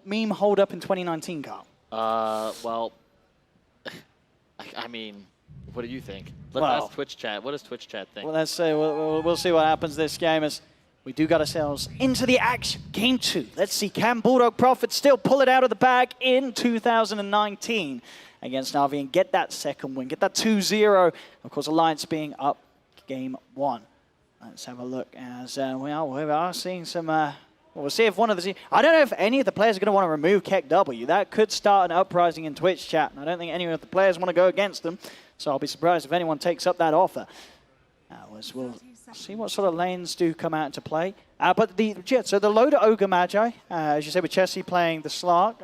meme hold up in 2019, Carl? Well, I mean, what do you think? Well, ask Twitch chat. What does Twitch chat think? Well, let's say we'll see what happens this game as we do got ourselves into the action. Game 2. Let's see, can Bulldog Profit still pull it out of the bag in 2019 against NAVI and get that second win, get that 2-0. Of course, Alliance being up game 1. Let's have a look as we are seeing some... we'll see if one of the... I don't know if any of the players are going to want to remove Keck W. That could start an uprising in Twitch chat, and I don't think any of the players want to go against them. So I'll be surprised if anyone takes up that offer. We'll see what sort of lanes do come out into play. But so the loader Ogre Magi, as you said, with Chessie playing the Slark.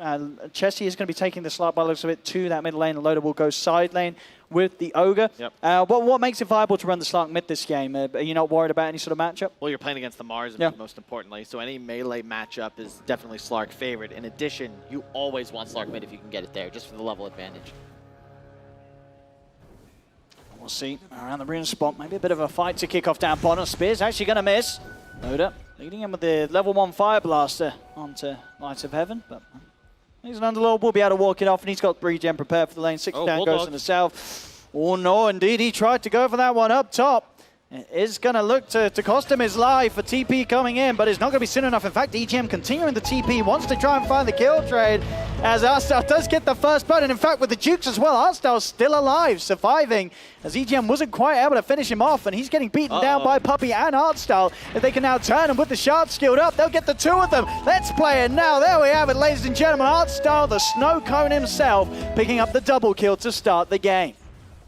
Chessie is going to be taking the Slark by the looks of it to that mid lane. The loader will go side lane with the Ogre. Yep. What makes it viable to run the Slark mid this game? Are you not worried about any sort of matchup? Well, you're playing against the Mars, most importantly, so any melee matchup is definitely Slark favored. In addition, you always want Slark mid if you can get it there, just for the level advantage. We'll see around the rune spot. Maybe a bit of a fight to kick off down bottom. Spear's actually going to miss. Loader leading him with the level 1 Fire Blaster onto Lights of Heaven, but he's an Underlord, will be able to walk it off, and he's got regen prepared for the lane. 6 down goes in the south. Oh no, indeed, he tried to go for that one up top. It is going to look to cost him his life for TP coming in, but it's not going to be soon enough. In fact, EGM continuing the TP, wants to try and find the kill trade, as Artstar does get the first blood, and in fact with the Dukes as well, Artstar's still alive, surviving, as EGM wasn't quite able to finish him off, and he's getting beaten down by Puppey and Artstar. If they can now turn him with the shards skilled up, they'll get the 2 of them. Let's play it now. There we have it, ladies and gentlemen. Artstar, the snow cone himself, picking up the double kill to start the game.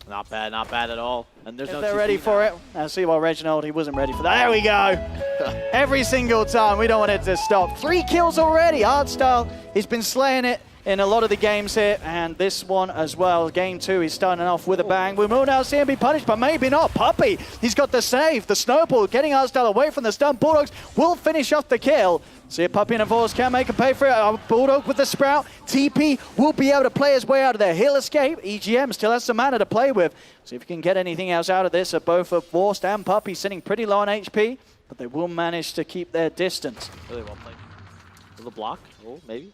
Not bad at all. And there's if no they're ready for it. I see why Reginald, he wasn't ready for that. There we go. Every single time. We don't want it to stop. 3 kills already. Artstar, he's been slaying it in a lot of the games here, and this one as well. Game 2, he's starting off with a bang. We will now see him be punished, but maybe not. Puppey, he's got the save. The snowball getting Artstar away from the stun. Bulldogs will finish off the kill. See if Puppey and Avors can make him pay for it. Bulldog with the Sprout. TP will be able to play his way out of there. He'll escape. EGM still has some mana to play with. See if he can get anything else out of this. Both of Vorst and Puppey sitting pretty low on HP, but they will manage to keep their distance. Really well played. A little block. Oh, maybe.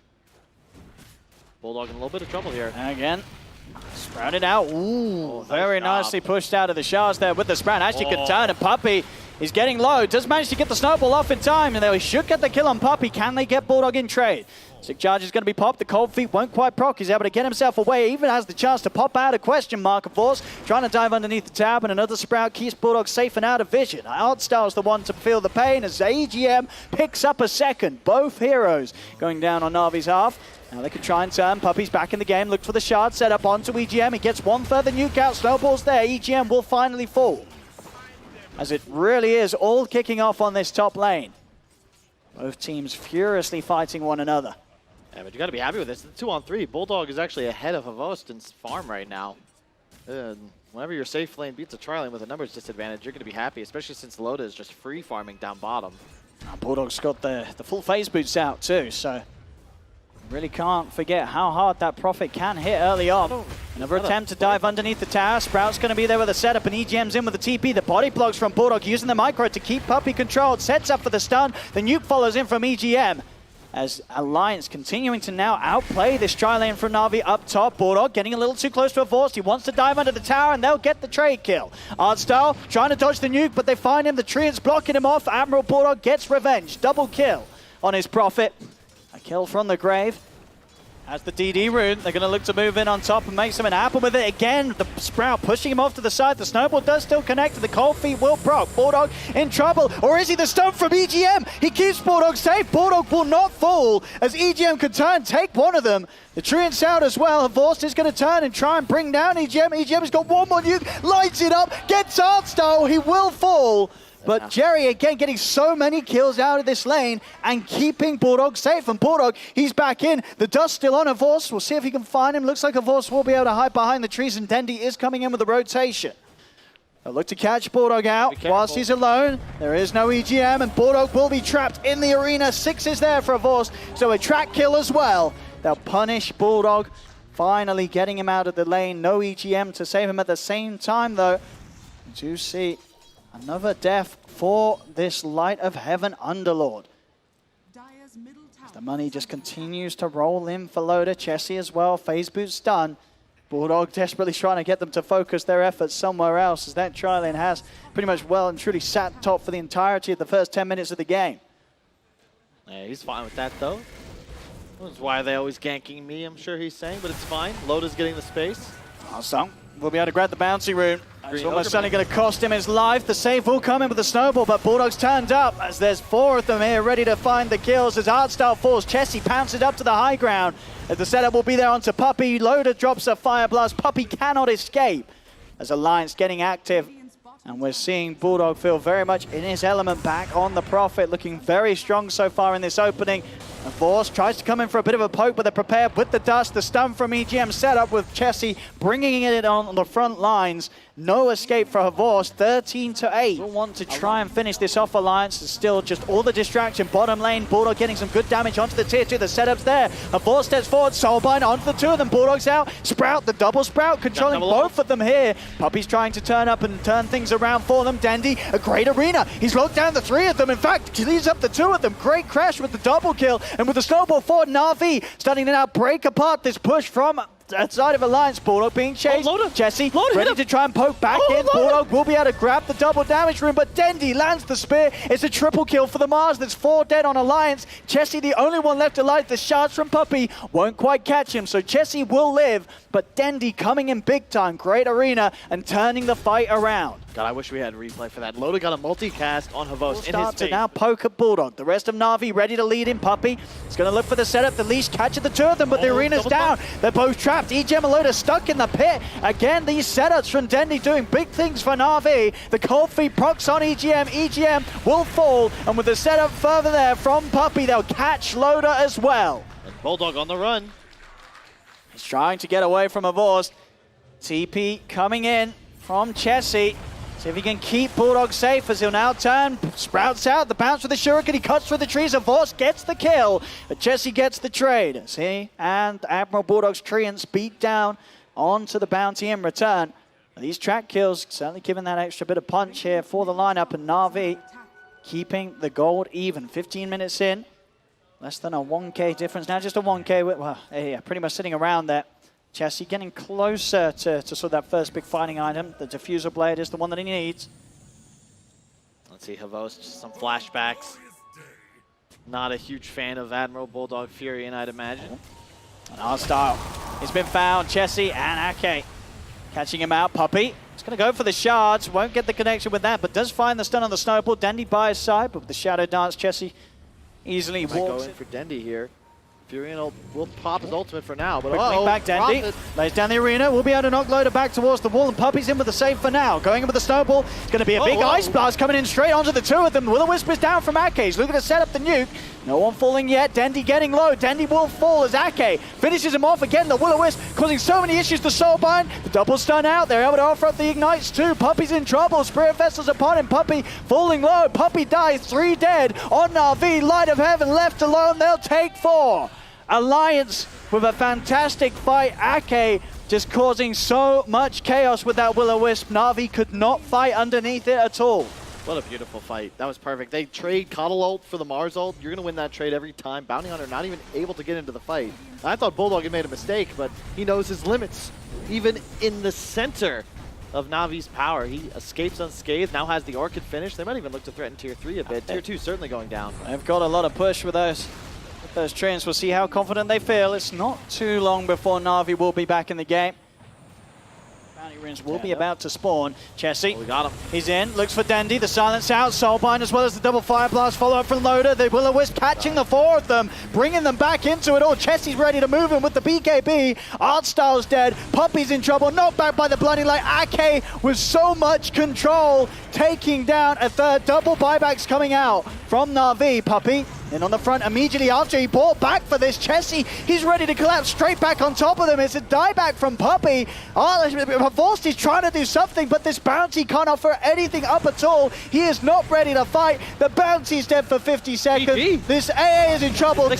Bulldog in a little bit of trouble here. And again, sprouted out. Ooh, very nicely pushed out of the shards there with the Sprout. Actually could turn, and Puppey is getting low. Does manage to get the snowball off in time, and they should get the kill on Puppey. Can they get Bulldog in trade? Sick charge is going to be popped. The cold feet won't quite proc. He's able to get himself away. Even has the chance to pop out a question mark, of course. Trying to dive underneath the tab, and another Sprout keeps Bulldog safe and out of vision. Artstar's the one to feel the pain as EGM picks up a second. Both heroes going down on Navi's half. Now they can try and turn. Puppey's back in the game. Look for the shard set up onto EGM. He gets one further nuke out. Snowball's there. EGM will finally fall, as it really is all kicking off on this top lane. Both teams furiously fighting one another. Yeah, but you got to be happy with this. The 2-on-3. Bulldog is actually ahead of Avostin's farm right now. Whenever your safe lane beats a tri lane with a numbers disadvantage, you're going to be happy, especially since Loda is just free farming down bottom. Bulldog's got the full phase boots out too, so really can't forget how hard that Prophet can hit early on. Another attempt to dive underneath the tower. Sprout's going to be there with a setup, and EGM's in with the TP. The body blocks from Bulldog using the micro to keep Puppey controlled. Sets up for the stun. The nuke follows in from EGM. As Alliance continuing to now outplay this tri lane from Navi up top. Bulldog getting a little too close to a Vorst. He wants to dive under the tower, and they'll get the trade kill. Artstar trying to dodge the nuke, but they find him. The treant's blocking him off. Admiral Bulldog gets revenge. Double kill on his Prophet. A kill from the grave. As the DD rune, they're going to look to move in on top and make something happen with it. Again, the Sprout pushing him off to the side. The snowball does still connect, and the cold feet will proc. Bulldog in trouble, or is he the stun from EGM? He keeps Bulldog safe. Bulldog will not fall, as EGM can turn, take one of them. The treant's out as well. Vorst is going to turn and try and bring down EGM. EGM has got one more nuke, lights it up, gets Artstar. He will fall. But Jerry, again, getting so many kills out of this lane and keeping Bulldog safe. And Bulldog, he's back in. The dust still on Avors. We'll see if he can find him. Looks like Avors will be able to hide behind the trees, and Dendy is coming in with a rotation. They'll look to catch Bulldog out whilst he's alone. There is no EGM, and Bulldog will be trapped in the arena. 6 is there for Avors, so a track kill as well. They'll punish Bulldog, finally getting him out of the lane. No EGM to save him at the same time, though. You do see another death for this Light of Heaven Underlord. The money just continues to roll in for Loda. Chessie as well. Phase boot's done. Bulldog desperately trying to get them to focus their efforts somewhere else, as that tri-lane has pretty much well and truly sat top for the entirety of the first 10 minutes of the game. Yeah, he's fine with that, though. That's why they're always ganking me, I'm sure he's saying, but it's fine. Loda's getting the space. Awesome. We'll be able to grab the bouncy rune. It's Green almost Ogre certainly going to cost him his life. The save will come in with the snowball, but Bulldog's turned up as there's 4 of them here ready to find the kills as Artstyle falls. Chessie pounces up to the high ground as the setup will be there onto Puppey. Loda drops a fire blast. Puppey cannot escape as Alliance getting active. And we're seeing Bulldog feel very much in his element back on the Prophet, looking very strong so far in this opening. And Force tries to come in for a bit of a poke, but they're prepared with the dust. The stun from EGM set up with Chessie, bringing it on the front lines. No escape for Havors, 13-8. We'll want to try and finish this off. Alliance is still just all the distraction. Bottom lane, Bulldog getting some good damage onto the tier 2. The setup's there. Havors steps forward, Soulbind onto the 2 of them. Bulldog's out. Sprout, the double Sprout, controlling both of them here. Puppey's trying to turn up and turn things around for them. Dendy, a great arena. He's locked down the 3 of them. In fact, he leaves up the 2 of them. Great crash with the double kill. And with the snowball forward, NAVI starting to now break apart this push from outside of Alliance. Bulldog being chased. Chessie ready to try and poke back in. Bulldog will be able to grab the double damage room, but Dendy lands the spear. It's a triple kill for the Mars. There's 4 dead on Alliance. Chessie, the only one left alive. The shards from Puppey won't quite catch him, so Chessie will live, but Dendy coming in big time. Great arena and turning the fight around. God, I wish we had a replay for that. Loda got a multicast on Havos in his Start to face. now poke at Bulldog. The rest of Na'Vi ready to lead in. Puppey is going to look for the setup. The leash catches the 2 of them, but the arena's down. They're both trapped. EGM and Loda stuck in the pit. Again, these setups from Dendy doing big things for Na'Vi. The cold feet procs on EGM. EGM will fall, and with the setup further there from Puppey, they'll catch Loda as well. And Bulldog on the run. He's trying to get away from Havors. TP coming in from Chessie. See if he can keep Bulldog safe as he'll now turn. Sprouts out, the bounce with the shuriken, he cuts through the trees. Havors gets the kill, but Chessie gets the trade. See, and Admiral Bulldog's treants beat down onto the bounty in return. These track kills certainly giving that extra bit of punch here for the lineup, and Na'Vi keeping the gold even. 15 minutes in, less than a 1K difference. Now just a 1K, well, yeah, pretty much sitting around there. Chessie getting closer to sort of that first big fighting item. The diffuser blade is the one that he needs. Let's see, Havos, just some flashbacks. Not a huge fan of Admiral Bulldog Fury, and I'd imagine. And Artstyle, he's been found. Chessie and Ake catching him out. Puppey, he's going to go for the shards. Won't get the connection with that, but does find the stun on the snowball. Dendy by his side, but with the shadow dance, Chessie easily walks go in for Dendy here. Fury will pop his ultimate for now, but quick back Dendy, lays down the arena, will be able to knock Loda back towards the wall, and Puppey's in with the save for now. Going in with the snowball, it's going to be a big ice blast coming in straight onto the 2 of them. Will-O-Wisp is down from Ake, he's looking to set up the nuke. No one falling yet, Dendy getting low, Dendy will fall as Ake finishes him off again. The Will-O-Wisp causing so many issues to Soulbind, the double stun out, they're able to offer up the ignites too. Puppey's in trouble, Spirit Vessel's upon him, Puppey falling low, Puppey dies, 3 dead on Na'Vi, Light of Heaven left alone, they'll take 4. Alliance with a fantastic fight. Ake just causing so much chaos with that Will-O-Wisp. Na'Vi could not fight underneath it at all. What a beautiful fight. That was perfect. They trade Coddle ult for the Mars ult. You're going to win that trade every time. Bounty Hunter not even able to get into the fight. I thought Bulldog had made a mistake, but he knows his limits. Even in the center of Navi's power, he escapes unscathed, now has the Orchid finish. They might even look to threaten Tier 3 a bit. Tier 2 certainly going down. They've got a lot of push with those trains. We'll see how confident they feel. It's not too long before Na'Vi will be back in the game. Bounty runes will be about to spawn. Chessie, we got him. He's in, looks for Dendy, the silence out, Soulbind as well as the double fire blast follow up from Loda. The Will-O-Wisp catching the 4 of them, bringing them back into it all. Chessie's ready to move in with the BKB. Artstyle's dead, Puppey's in trouble, knocked back by the Bloody Light. Ake with so much control, taking down a 3rd. Double buybacks coming out from Na'Vi. Puppey in on the front immediately after he bought back for this. Chessie, he's ready to collapse straight back on top of them. It's a dieback from Puppey. Havors is trying to do something, but this bounty can't offer anything up at all. He is not ready to fight. The bounty's dead for 50 seconds. GG. This AA is in trouble too.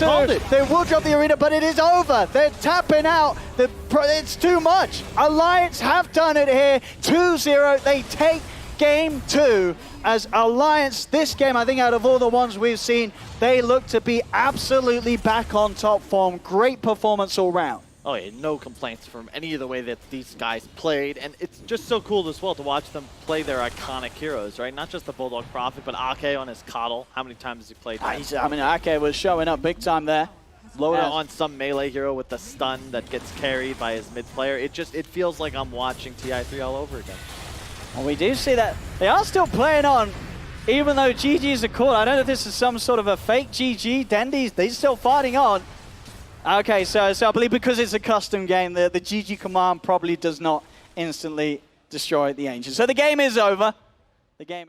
They will drop the arena, but it is over. They're tapping out. It's too much. Alliance have done it here. 2-0. They take Game 2 as Alliance. This game, I think out of all the ones we've seen, they look to be absolutely back on top form. Great performance all round. Oh yeah, no complaints from any of the way that these guys played, and it's just so cool as well to watch them play their iconic heroes, right? Not just the Bulldog Prophet, but Ake on his Coddle. How many times has he played that? I mean, Ake was showing up big time there. Loda on some melee hero with the stun that gets carried by his mid player. It feels like I'm watching TI3 all over again. Well, we do see that they are still playing on, even though GG's are called. I don't know if this is some sort of a fake GG. Dendy's, they're still fighting on. Okay, so I believe because it's a custom game, the GG command probably does not instantly destroy the Ancient. So the game is over. The game.